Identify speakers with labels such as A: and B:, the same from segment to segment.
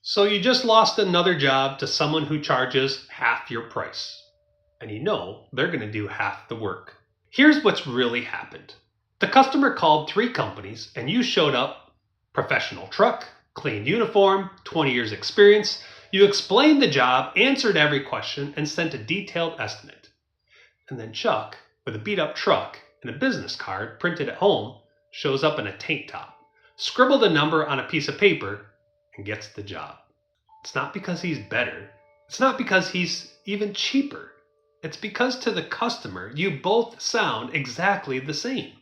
A: So you just lost another job to someone who charges half your price. And you know they're going to do half the work. Here's what's really happened. The customer called 3 companies and you showed up, professional truck, clean uniform, 20 years experience. You explained the job, answered every question, and sent a detailed estimate. And then Chuck, with a beat up truck and a business card printed at home, shows up in a tank top, scribbled a number on a piece of paper, and gets the job. It's not because he's better. It's not because he's even cheaper. It's because to the customer, you both sound exactly the same.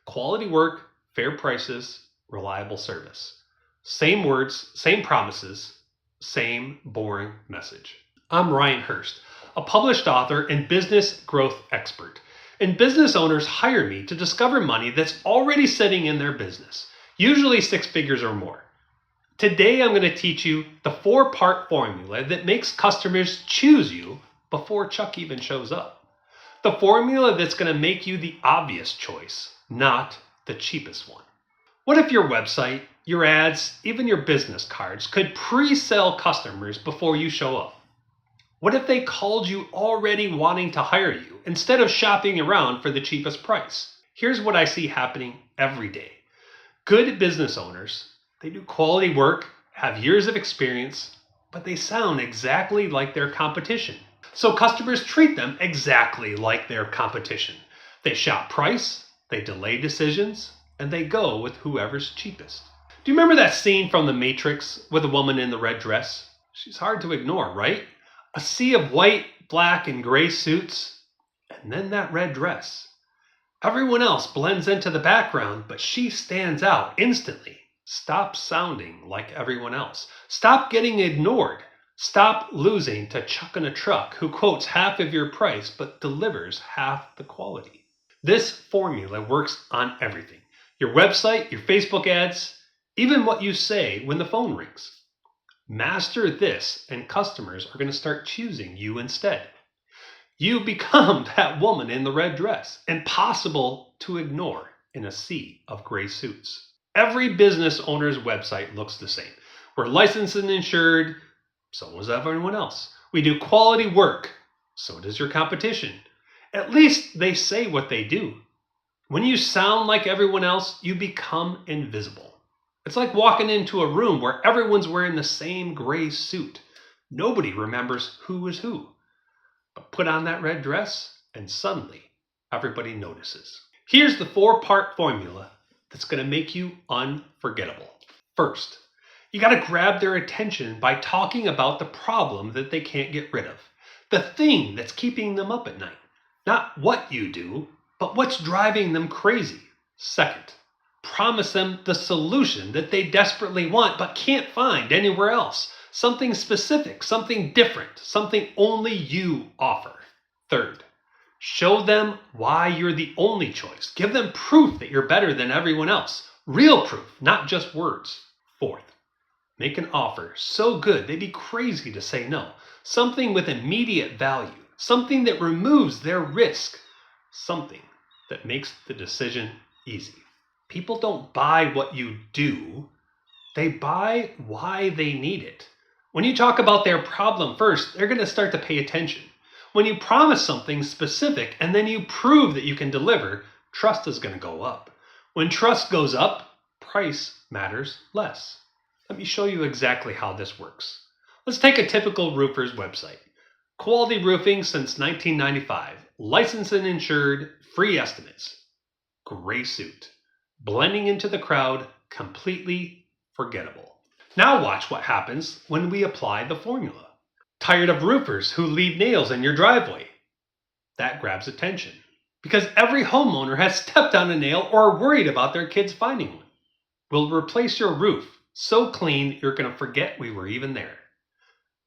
A: Quality work, fair prices, reliable service. Same words, same promises, same boring message. I'm Ryan Hurst, a published author and business growth expert. And business owners hire me to discover money that's already sitting in their business, usually 6 figures or more. Today I'm going to teach you the 4-part formula that makes customers choose you before Chuck even shows up. The formula that's going to make you the obvious choice, not the cheapest one. What if your website, your ads, even your business cards could pre-sell customers before you show up? What if they called you already wanting to hire you instead of shopping around for the cheapest price? Here's what I see happening every day. Good business owners, they do quality work, have years of experience, but they sound exactly like their competition. So customers treat them exactly like their competition. They shop price, they delay decisions, and they go with whoever's cheapest. Do you remember that scene from The Matrix with the woman in the red dress? She's hard to ignore, right? A sea of white, black, and gray suits, and then that red dress. Everyone else blends into the background, but she stands out instantly. Stop sounding like everyone else. Stop getting ignored. Stop losing to Chuck in a truck who quotes half of your price but delivers half the quality. This formula works on everything. Your website, your Facebook ads, even what you say when the phone rings. Master this and customers are going to start choosing you instead. You become that woman in the red dress, impossible to ignore in a sea of gray suits. Every business owner's website looks the same. We're licensed and insured, so is everyone else. We do quality work, so does your competition. At least they say what they do. When you sound like everyone else, you become invisible. It's like walking into a room where everyone's wearing the same gray suit. Nobody remembers who is who. But put on that red dress, and suddenly everybody notices. Here's the 4-part formula that's going to make you unforgettable. First, you got to grab their attention by talking about the problem that they can't get rid of. The thing that's keeping them up at night. Not what you do, but what's driving them crazy. Second, promise them the solution that they desperately want but can't find anywhere else. Something specific, something different, something only you offer. Third, show them why you're the only choice. Give them proof that you're better than everyone else. Real proof, not just words. Fourth, make an offer so good they'd be crazy to say no. Something with immediate value. Something that removes their risk. Something that makes the decision easy. People don't buy what you do. They buy why they need it. When you talk about their problem first, they're going to start to pay attention. When you promise something specific and then you prove that you can deliver, trust is going to go up. When trust goes up, price matters less. Let me show you exactly how this works. Let's take a typical roofer's website. Quality roofing since 1995. Licensed and insured, free estimates. Gray suit. Blending into the crowd, completely forgettable. Now watch what happens when we apply the formula. Tired of roofers who leave nails in your driveway? That grabs attention because every homeowner has stepped on a nail or worried about their kids finding one. We'll replace your roof so clean you're going to forget we were even there.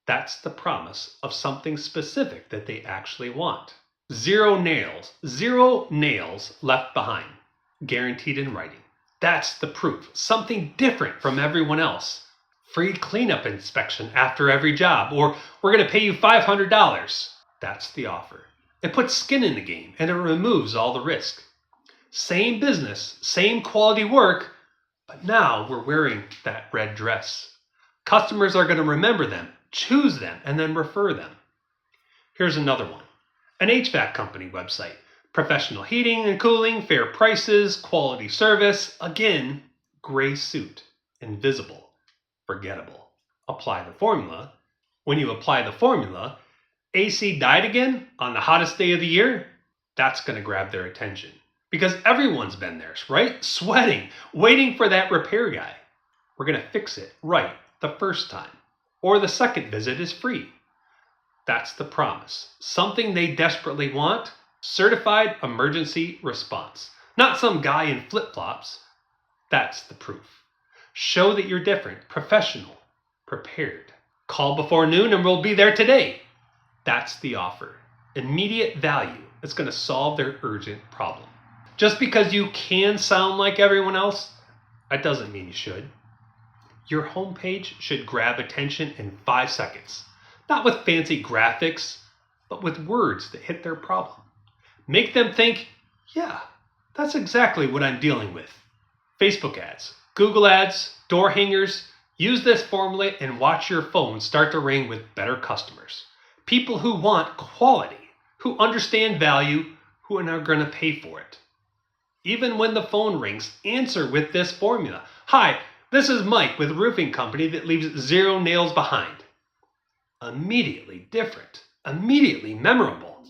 A: That's the promise of something specific that they actually want. Zero nails left behind, guaranteed in writing. That's the proof, something different from everyone else. Free cleanup inspection after every job, or we're going to pay you $500. That's the offer. It puts skin in the game and it removes all the risk. Same business, same quality work, but now we're wearing that red dress. Customers are going to remember them, choose them, and then refer them. Here's another one. An HVAC company website. Professional heating and cooling, fair prices, quality service. Again, gray suit, invisible, forgettable. Apply the formula. When you apply the formula, AC died again on the hottest day of the year. That's going to grab their attention. Because everyone's been there, right? Sweating, waiting for that repair guy. We're going to fix it right the first time. Or the second visit is free. That's the promise. Something they desperately want, certified emergency response. Not some guy in flip-flops. That's the proof. Show that you're different, professional, prepared. Call before noon and we'll be there today. That's the offer. Immediate value that's going to solve their urgent problem. Just because you can sound like everyone else, that doesn't mean you should. Your homepage should grab attention in 5 seconds. Not with fancy graphics, but with words that hit their problem. Make them think, yeah, that's exactly what I'm dealing with. Facebook ads, Google ads, door hangers. Use this formula and watch your phone start to ring with better customers. People who want quality, who understand value, who are going to pay for it. Even when the phone rings, answer with this formula. Hi, this is Mike with a roofing company that leaves 0 nails behind. Immediately different, immediately memorable.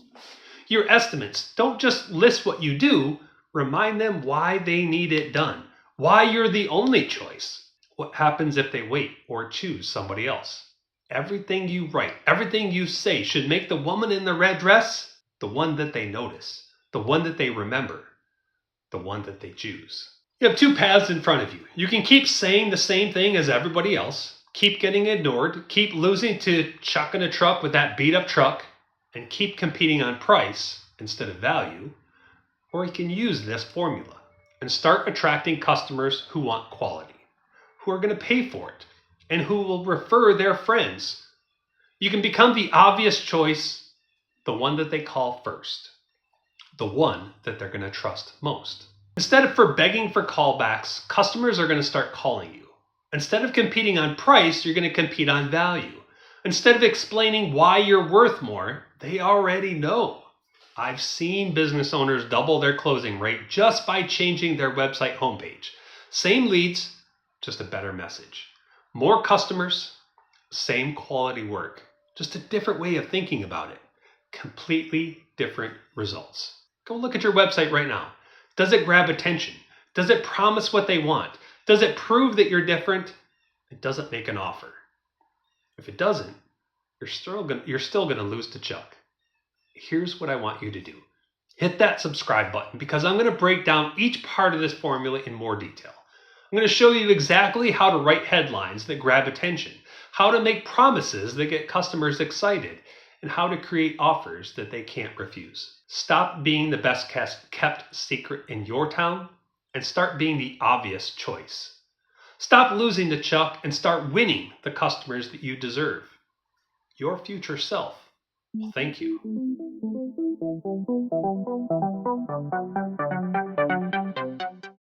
A: Your estimates don't just list what you do, remind them why they need it done, why you're the only choice. What happens if they wait or choose somebody else? Everything you write, everything you say should make the woman in the red dress the one that they notice, the one that they remember, the one that they choose. You have 2 paths in front of you. You can keep saying the same thing as everybody else, keep getting ignored, keep losing to Chuck in a truck with that beat up truck, and keep competing on price instead of value. Or you can use this formula and start attracting customers who want quality, who are going to pay for it, and who will refer their friends. You can become the obvious choice, the one that they call first, the one that they're going to trust most. Instead of begging for callbacks, customers are going to start calling you. Instead of competing on price, you're going to compete on value. Instead of explaining why you're worth more, they already know. I've seen business owners double their closing rate just by changing their website homepage. Same leads, just a better message. More customers, same quality work. Just a different way of thinking about it. Completely different results. Go look at your website right now. Does it grab attention? Does it promise what they want? Does it prove that you're different? It doesn't make an offer. If it doesn't, you're still going to lose to Chuck. Here's what I want you to do. Hit that subscribe button because I'm going to break down each part of this formula in more detail. I'm going to show you exactly how to write headlines that grab attention, how to make promises that get customers excited, and how to create offers that they can't refuse. Stop being the best kept secret in your town and start being the obvious choice. Stop losing to Chuck and start winning the customers that you deserve. Your future self will thank you.